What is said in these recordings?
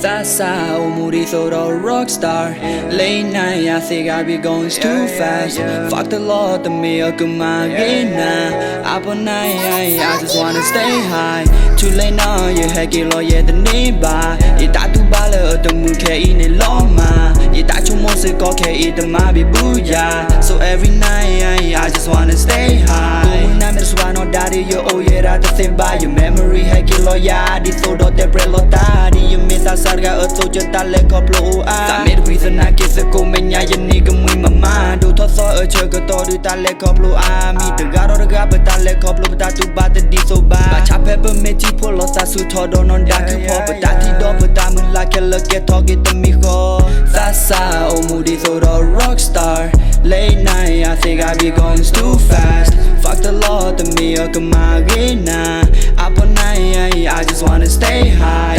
Sasa Omuri thought a rockstar. Late night, I think I be going too fast. Fuck the law, the milk of my gina. Up all night, I just wanna stay high. Too late now, you heck it law, yeah, the neighbor. You die to bala, the moon can eat it long, ma. You die to music, okay, eat the mabi booyah. So every night, I just wanna stay high. I'm just one or daddy, you oh, yeah, I think by your memory, heck it law, yeah, the thought of the bread, daddy, you miss us. Sarga to just a leg of blue eye. Made reason I kiss a comenia, you nigga with my mind. Do to saw a chugga to the leg of blue eye. Me the god or the god, but I leg of blue, but I do bad the diesel by. Chop pepper, mechi pull us as you told on dark pop, but that he don't put diamond like a look at target to me. Sasa, oh, moody thought a rockstar. Late night, I think I be going too fast. Fuck the law, the milk of my gina. Up all night, I just wanna stay high.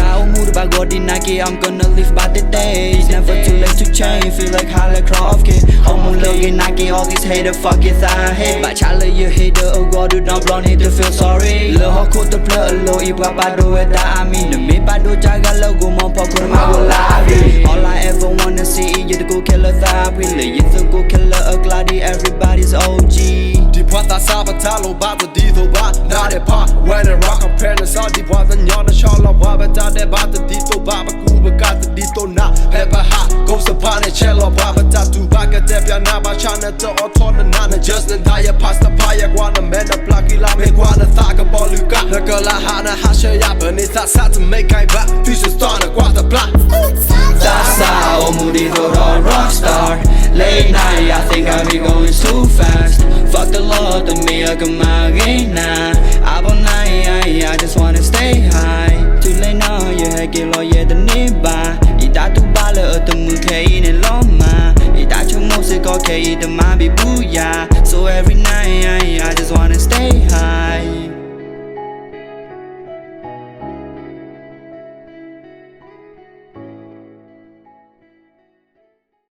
I'm gonna live by the days. Never too late to change. Feel like Harley Crawford. I'm looking Nike, all these haters fuck it I hate. But Charlie, you hater, oh god, do not blonde hate to feel sorry. Look how cool the play low, if I do it, I mean. The me by do jaga logo, my popcorn, my whole life. All I ever wanna see is you to go kill a thigh. Really, you to go kill a gladi, everybody's OG. Pata sabatalo bata dito ba na de pa when a rock a parents all the pata nyona chala bata de bata dito baba kuba gata dito na pepper hot goes upon a cello baba tu baka de piana ba chana to otona nana just an entire pasta paya guana mena plucky la me guana thaka boluka na gala hana hasha ya benita sat to make I back pieces start a guata black Sasa Omuri thought a rockstar. Late night, I think I be going too fast. Fuck the law, the milk of my gina. Up all night, I just wanna stay high. Too late now, you heck it law, yeah, the neighbor. You die to bala, the moon can eat it long, ma. You die to music, okay, the mabi booyah. So every night